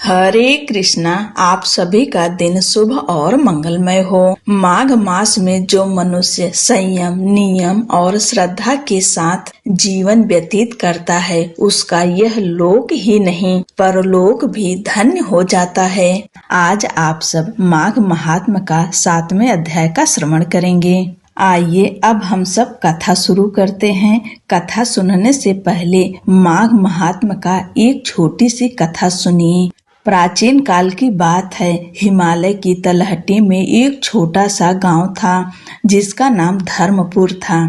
हरे कृष्णा। आप सभी का दिन शुभ और मंगलमय हो। माघ मास में जो मनुष्य संयम, नियम और श्रद्धा के साथ जीवन व्यतीत करता है उसका यह लोक ही नहीं परलोक भी धन्य हो जाता है। आज आप सब माघ महात्म का 7वें अध्याय का श्रवण करेंगे। आइए अब हम सब कथा शुरू करते हैं। कथा सुनने से पहले माघ महात्म का एक छोटी सी कथा सुनिए। प्राचीन काल की बात है। हिमालय की तलहटी में एक छोटा सा गांव था जिसका नाम धर्मपुर था।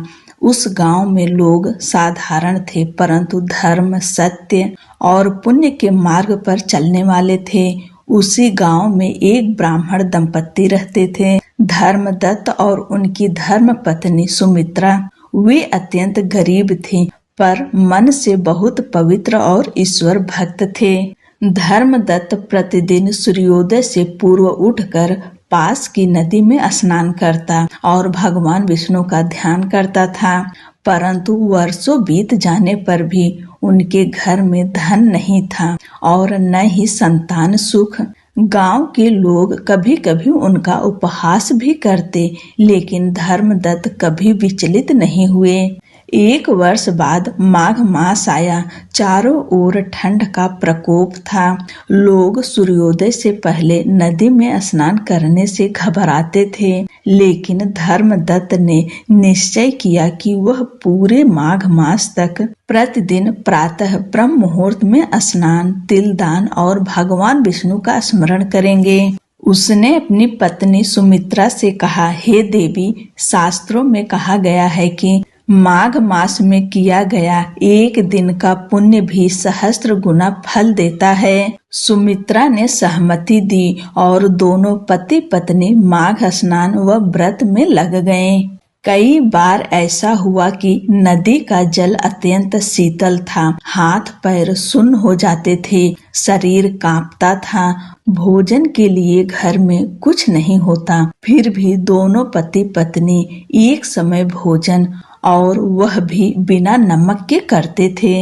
उस गांव में लोग साधारण थे परंतु धर्म, सत्य और पुण्य के मार्ग पर चलने वाले थे। उसी गांव में एक ब्राह्मण दंपत्ति रहते थे, धर्मदत्त और उनकी धर्म पत्नी सुमित्रा। वे अत्यंत गरीब थे पर मन से बहुत पवित्र और ईश्वर भक्त थे। धर्मदत्त प्रतिदिन सूर्योदय से पूर्व उठकर पास की नदी में स्नान करता और भगवान विष्णु का ध्यान करता था। परंतु वर्षों बीत जाने पर भी उनके घर में धन नहीं था और न ही संतान सुख। गांव के लोग कभी कभी उनका उपहास भी करते, लेकिन धर्मदत्त कभी विचलित नहीं हुए। एक वर्ष बाद माघ मास आया। चारों ओर ठंड का प्रकोप था। लोग सूर्योदय से पहले नदी में स्नान करने से घबराते थे, लेकिन धर्मदत्त ने निश्चय किया कि वह पूरे माघ मास तक प्रतिदिन प्रातः ब्रह्म मुहूर्त में स्नान, तिलदान और भगवान विष्णु का स्मरण करेंगे। उसने अपनी पत्नी सुमित्रा से कहा, हे देवी, शास्त्रों में कहा गया है कि माघ मास में किया गया एक दिन का पुण्य भी सहस्त्र गुना फल देता है। सुमित्रा ने सहमति दी और दोनों पति पत्नी माघ स्नान व व्रत में लग गए। कई बार ऐसा हुआ कि नदी का जल अत्यंत शीतल था, हाथ पैर सुन्न हो जाते थे, शरीर कांपता था। भोजन के लिए घर में कुछ नहीं होता, फिर भी दोनों पति पत्नी एक समय भोजन और वह भी बिना नमक के करते थे।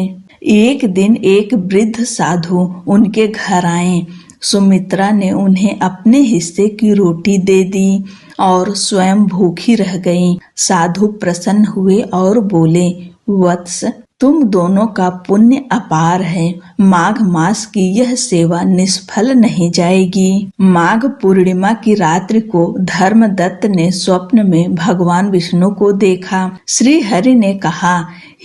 एक दिन एक वृद्ध साधु उनके घर आए। सुमित्रा ने उन्हें अपने हिस्से की रोटी दे दी और स्वयं भूखी रह गईं। साधु प्रसन्न हुए और बोले, वत्स, तुम दोनों का पुण्य अपार है। माघ मास की यह सेवा निष्फल नहीं जाएगी। माघ पूर्णिमा की रात्रि को धर्मदत्त ने स्वप्न में भगवान विष्णु को देखा। श्री हरि ने कहा,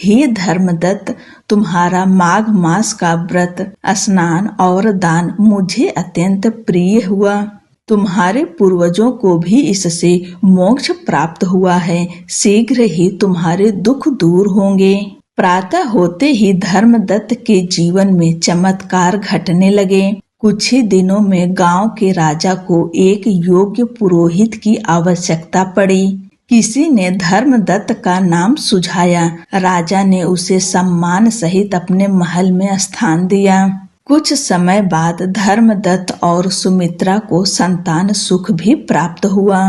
हे धर्मदत्त, तुम्हारा माघ मास का व्रत, स्नान और दान मुझे अत्यंत प्रिय हुआ। तुम्हारे पूर्वजों को भी इससे मोक्ष प्राप्त हुआ है। शीघ्र ही तुम्हारे दुख दूर होंगे। प्रातः होते ही धर्मदत्त के जीवन में चमत्कार घटने लगे। कुछ ही दिनों में गांव के राजा को एक योग्य पुरोहित की आवश्यकता पड़ी। किसी ने धर्मदत्त का नाम सुझाया। राजा ने उसे सम्मान सहित अपने महल में स्थान दिया। कुछ समय बाद धर्मदत्त और सुमित्रा को संतान सुख भी प्राप्त हुआ।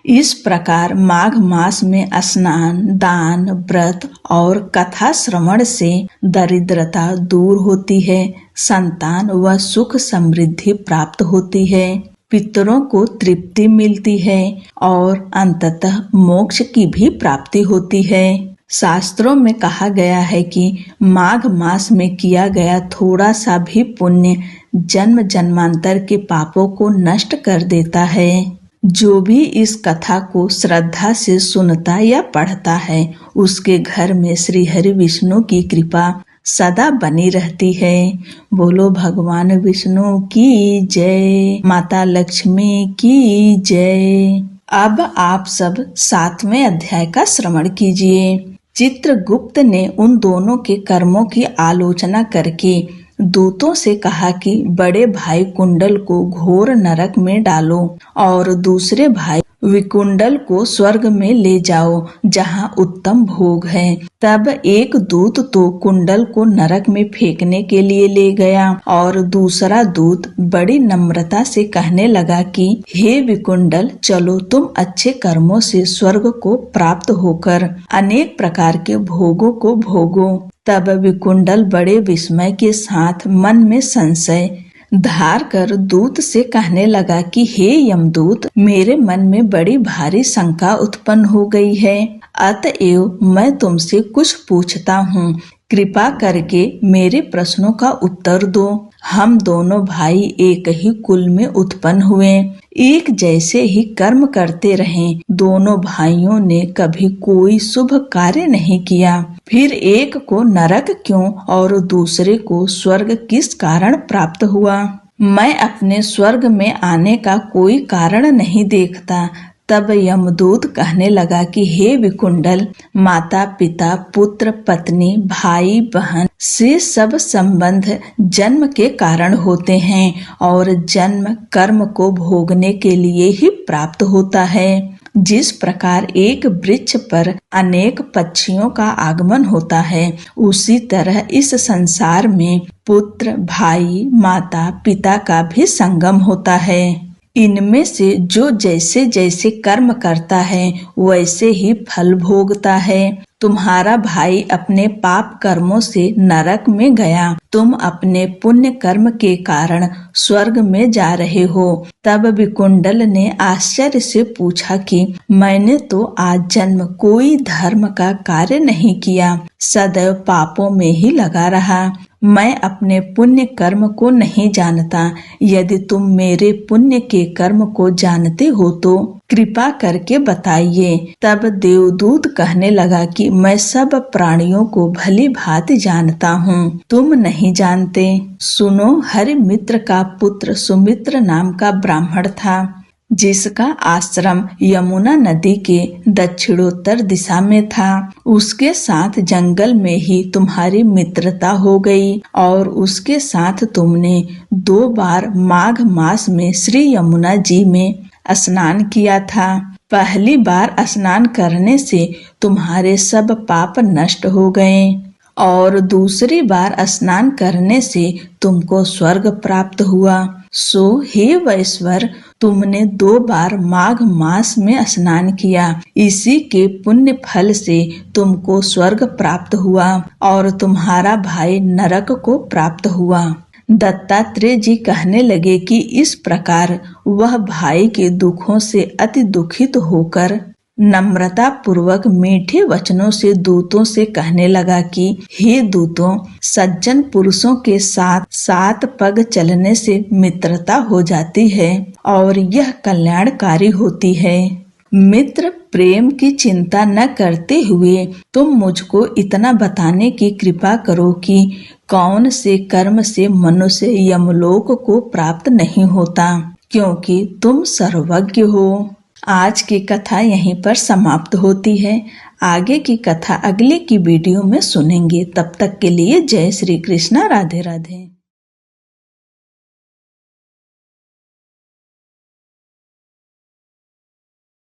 इस प्रकार माघ मास में स्नान, दान, व्रत और कथा श्रवण से दरिद्रता दूर होती है, संतान व सुख समृद्धि प्राप्त होती है, पितरों को तृप्ति मिलती है और अंततः मोक्ष की भी प्राप्ति होती है। शास्त्रों में कहा गया है कि माघ मास में किया गया थोड़ा सा भी पुण्य जन्म जन्मांतर के पापों को नष्ट कर देता है। जो भी इस कथा को श्रद्धा से सुनता या पढ़ता है उसके घर में श्री हरि विष्णु की कृपा सदा बनी रहती है। बोलो भगवान विष्णु की जय, माता लक्ष्मी की जय। अब आप सब 7वें अध्याय का श्रवण कीजिए। चित्रगुप्त ने उन दोनों के कर्मों की आलोचना करके दूतों से कहा कि बड़े भाई कुंडल को घोर नरक में डालो और दूसरे भाई विकुंडल को स्वर्ग में ले जाओ जहाँ उत्तम भोग है। तब एक दूत तो कुंडल को नरक में फेंकने के लिए ले गया और दूसरा दूत बड़ी नम्रता से कहने लगा कि हे विकुंडल, चलो तुम अच्छे कर्मों से स्वर्ग को प्राप्त होकर अनेक प्रकार के भोगों को भोगो। तब विकुंडल बड़े विस्मय के साथ मन में संशय धार कर दूत से कहने लगा कि हे यमदूत, मेरे मन में बड़ी भारी शंका उत्पन्न हो गई है, अतएव मैं तुमसे कुछ पूछता हूँ। कृपा करके मेरे प्रश्नों का उत्तर दो। हम दोनों भाई एक ही कुल में उत्पन्न हुए, एक जैसे ही कर्म करते रहे। दोनों भाइयों ने कभी कोई शुभ कार्य नहीं किया। फिर एक को नरक क्यों और दूसरे को स्वर्ग किस कारण प्राप्त हुआ? मैं अपने स्वर्ग में आने का कोई कारण नहीं देखता। तब यमदूत कहने लगा कि हे विकुंडल, माता पिता, पुत्र पत्नी, भाई बहन से सब संबंध जन्म के कारण होते हैं और जन्म कर्म को भोगने के लिए ही प्राप्त होता है। जिस प्रकार एक वृक्ष पर अनेक पक्षियों का आगमन होता है, उसी तरह इस संसार में पुत्र, भाई, माता, पिता का भी संगम होता है। इनमें से जो जैसे जैसे कर्म करता है वैसे ही फल भोगता है। तुम्हारा भाई अपने पाप कर्मों से नरक में गया, तुम अपने पुण्य कर्म के कारण स्वर्ग में जा रहे हो। तब विकुंडल ने आश्चर्य से पूछा कि मैंने तो आज जन्म कोई धर्म का कार्य नहीं किया, सदैव पापों में ही लगा रहा। मैं अपने पुण्य कर्म को नहीं जानता। यदि तुम मेरे पुण्य के कर्म को जानते हो तो कृपा करके बताइए। तब देवदूत कहने लगा कि मैं सब प्राणियों को भली भांति जानता हूँ, तुम नहीं जानते। सुनो, हरिमित्र का पुत्र सुमित्र नाम का ब्राह्मण था, जिसका आश्रम यमुना नदी के दक्षिणोत्तर दिशा में था। उसके साथ जंगल में ही तुम्हारी मित्रता हो गई और उसके साथ तुमने 2 बार माघ मास में श्री यमुना जी में स्नान किया था। पहली बार स्नान करने से तुम्हारे सब पाप नष्ट हो गए और दूसरी बार स्नान करने से तुमको स्वर्ग प्राप्त हुआ। सो हे वैश्वर, तुमने 2 बार माघ मास में स्नान किया, इसी के पुण्य फल से तुमको स्वर्ग प्राप्त हुआ और तुम्हारा भाई नरक को प्राप्त हुआ। दत्तात्रेय जी कहने लगे कि इस प्रकार वह भाई के दुखों से अति दुखित होकर नम्रता पूर्वक मीठे वचनों से दूतों से कहने लगा कि हे दूतों, सज्जन पुरुषों के साथ 7 पग चलने से मित्रता हो जाती है और यह कल्याणकारी होती है। मित्र प्रेम की चिंता न करते हुए तुम मुझको इतना बताने की कृपा करो कि कौन से कर्म से मनुष्य यमलोक को प्राप्त नहीं होता, क्योंकि तुम सर्वज्ञ हो। आज की कथा यहीं पर समाप्त होती है। आगे की कथा अगले की वीडियो में सुनेंगे। तब तक के लिए जय श्री कृष्णा, राधे राधे।